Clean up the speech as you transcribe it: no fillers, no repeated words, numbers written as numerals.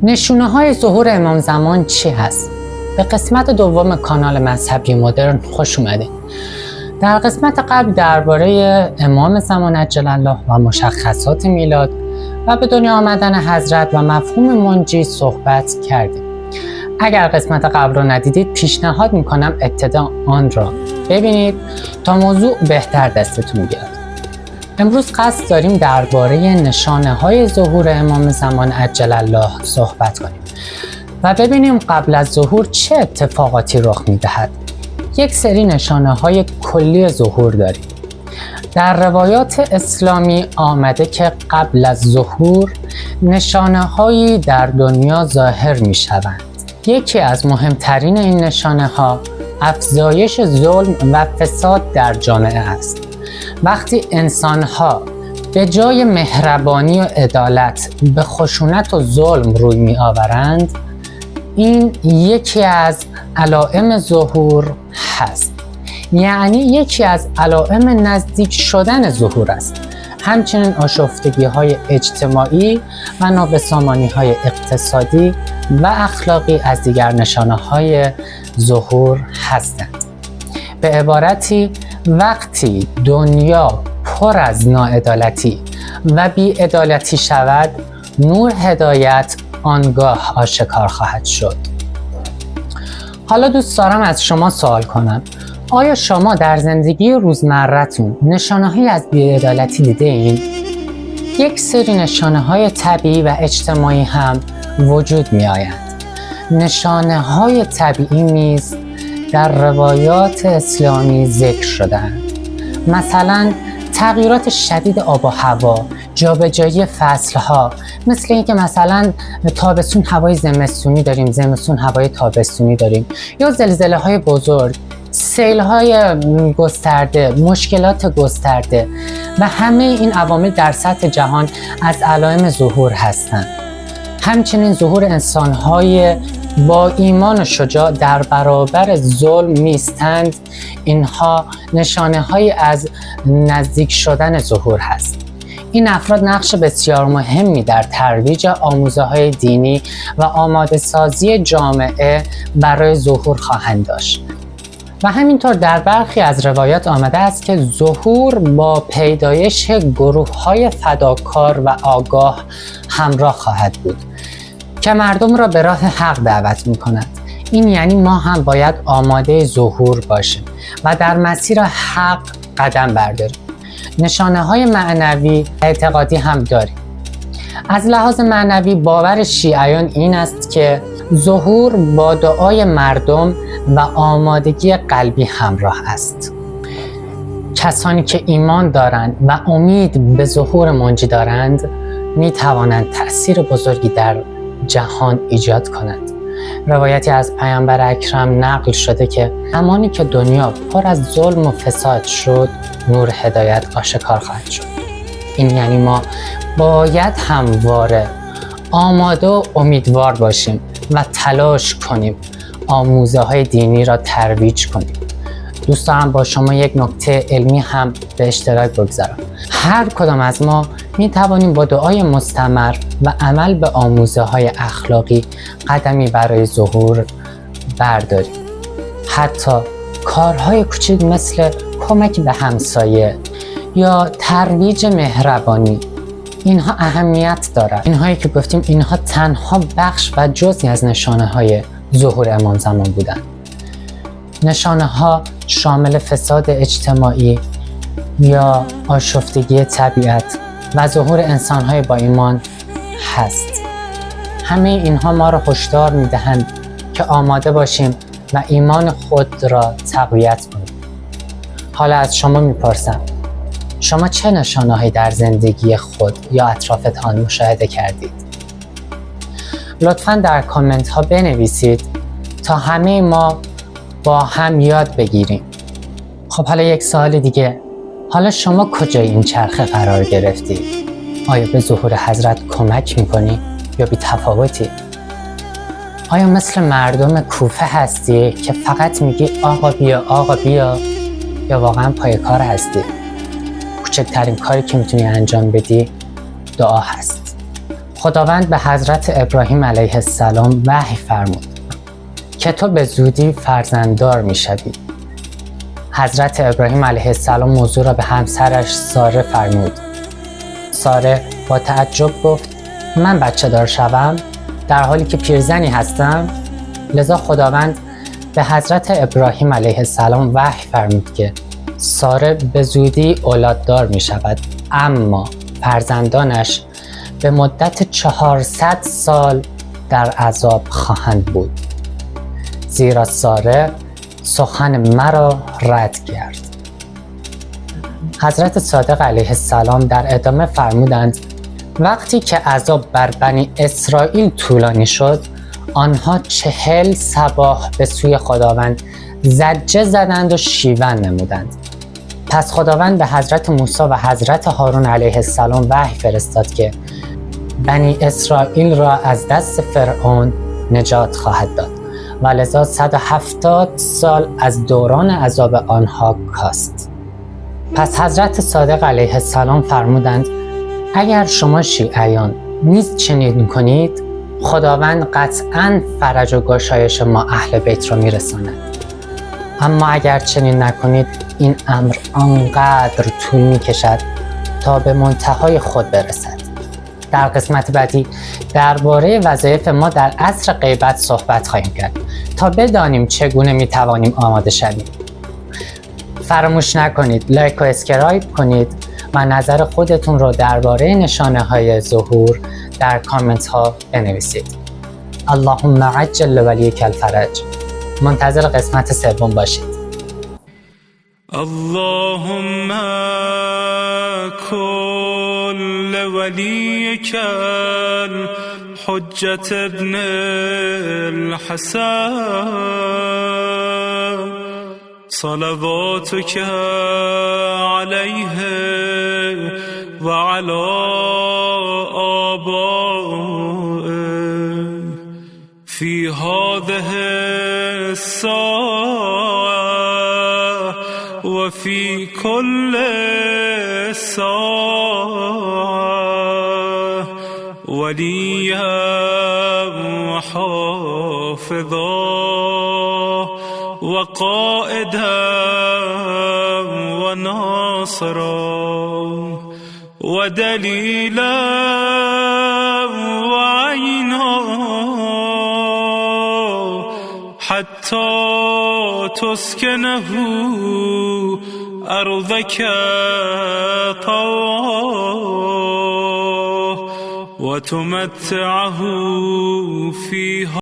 نشونه‌های ظهور امام زمان چی هست؟ به قسمت دوم کانال مذهبی مدرن خوش اومدید. در قسمت قبل درباره امام زمان عجل الله و مشخصات میلاد و به دنیا آمدن حضرت و مفهوم منجی صحبت کردیم. اگر قسمت قبل رو ندیدید پیشنهاد میکنم ابتدا آن را ببینید تا موضوع بهتر دستتون بیاد. امروز قصد داریم درباره نشانه‌های ظهور امام زمان عجل الله صحبت کنیم و ببینیم قبل از ظهور چه اتفاقاتی رخ میدهد. یک سری نشانه‌های کلی ظهور داریم. در روایات اسلامی آمده که قبل از ظهور نشانه‌هایی در دنیا ظاهر می‌شوند. یکی از مهمترین این نشانه‌ها افزایش ظلم و فساد در جامعه است. وقتی انسان‌ها به جای مهربانی و عدالت به خشونت و ظلم روی می‌آورند، این یکی از علائم ظهور هست. یعنی یکی از علائم نزدیک شدن ظهور است. همچنین آشفتگی‌های اجتماعی و نابسامانی‌های اقتصادی و اخلاقی از دیگر نشانه‌های ظهور هستند. به عبارتی وقتی دنیا پر از ناعدالتی و بی‌عدالتی شود، نور هدایت آنگاه آشکار خواهد شد. حالا دوست دارم از شما سوال کنم، آیا شما در زندگی روزمرتون نشانه‌هایی از بی‌عدالتی دیده این؟ یک سری نشانه‌های طبیعی و اجتماعی هم وجود می آیند. نشانه‌های طبیعی نیز در روایات اسلامی ذکر شدند. مثلا تغییرات شدید آب و هوا، جابجایی فصلها، مثل اینکه مثلا تابستون هوای زمستونی داریم، زمستون هوای تابستونی داریم، یا زلزله‌های بزرگ، سیل‌های گسترده، مشکلات گسترده و همه این عوامل در سطح جهان از علائم ظهور هستند. همچنین ظهور انسان‌های با ایمان و شجاع در برابر ظلم نیستند، اینها نشانه‌هایی از نزدیک شدن ظهور هست. این افراد نقش بسیار مهمی در ترویج آموزه‌های دینی و آماده سازی جامعه برای ظهور خواهند داشت. و همینطور در برخی از روایات آمده است که ظهور با پیدایش گروه‌های فداکار و آگاه همراه خواهد بود که مردم را به راه حق دعوت می‌کند. این یعنی ما هم باید آماده ظهور باشیم و در مسیر حق قدم برداریم. نشانه‌های معنوی اعتقادی هم داریم. از لحاظ معنوی باور شیعیان این است که ظهور با دعای مردم و آمادگی قلبی همراه است. کسانی که ایمان دارند و امید به ظهور منجی دارند می توانند تأثیر بزرگی در جهان ایجاد کنند. روایتی از پیامبر اکرم نقل شده که زمانی که دنیا پر از ظلم و فساد شد، نور هدایت آشکار خواهد شد. این یعنی ما باید همواره آماده و امیدوار باشیم و تلاش کنیم آموزه‌های دینی را ترویج کنیم. دوست دارم با شما یک نکته علمی هم به اشتراک بگذارم. هر کدام از ما می توانیم با دعای مستمر و عمل به آموزه‌های اخلاقی قدمی برای ظهور برداریم. حتی کارهای کوچک مثل کمک به همسایه یا ترویج مهربانی، اینها اهمیت دارد. اینهایی که گفتیم اینها تنها بخش و جزئی از نشانه‌های ظهور امام زمان بودند. نشانه‌ها شامل فساد اجتماعی یا آشفتگی طبیعت و ظهور انسان‌های با ایمان هست. همه اینها ما را هشدار می‌دهند که آماده باشیم و ایمان خود را تقویت کنیم. حالا از شما می‌پرسم، شما چه نشانه‌هایی در زندگی خود یا اطرافتان مشاهده کردید؟ لطفاً در کامنت‌ها بنویسید تا همه ما با هم یاد بگیریم. خب حالا یک سوال دیگه، حالا شما کجای این چرخه قرار گرفتید؟ آیا به ظهور حضرت کمک میکنی یا بی تفاوتی؟ آیا مثل مردم کوفه هستی که فقط میگی آقا بیا آقا بیا، یا واقعا پای کار هستی؟ کوچکترین کاری که میتونی انجام بدی دعا هست. خداوند به حضرت ابراهیم علیه السلام وحی فرمود که تو به زودی فرزنددار می‌شوی. حضرت ابراهیم علیه السلام موضوع را به همسرش ساره فرمود. ساره با تعجب گفت من بچه دار شوم در حالی که پیرزنی هستم؟ لذا خداوند به حضرت ابراهیم علیه السلام وحی فرمود که ساره به زودی اولاددار می شود، اما فرزندانش به مدت 400 سال در عذاب خواهند بود، زیرا ساره سخن مرا رد کرد. حضرت صادق علیه السلام در ادامه فرمودند وقتی که عذاب بر بنی اسرائیل طولانی شد، آنها 40 صباح به سوی خداوند زجه زدند و شیون نمودند. پس خداوند به حضرت موسی و حضرت هارون علیه السلام وحی فرستاد که بنی اسرائیل را از دست فرعون نجات خواهد داد و لذا 170 سال از دوران عذاب آنها کاست. پس حضرت صادق علیه السلام فرمودند اگر شما شیعیان نیز چنین کنید، خداوند قطعاً فرج و گشایش ما اهل بیت را میرساند. اما اگر چنین نکنید، این امر آنقدر طول میکشد تا به منتهای خود برسد. در قسمت بعدی درباره وظایف ما در عصر غیبت صحبت خواهیم کرد تا بدانیم چگونه میتوانیم آماده شویم. فراموش نکنید لایک و اسکرایب کنید و نظر خودتون رو درباره نشانه های ظهور در کامنت ها بنویسید. اللهم عجل ولیک الفرج. منتظر قسمت سوم باشید. اللهم کل ولیک الحجة ابن الحسن صلواتك عليه وعلى آبائه في هذه الساعة وفي كل ساعة وليا وحافظا وقائدا وناصرا ودليلا وعينا حتى تسكنه أرضك طوعا وتمتعه فيها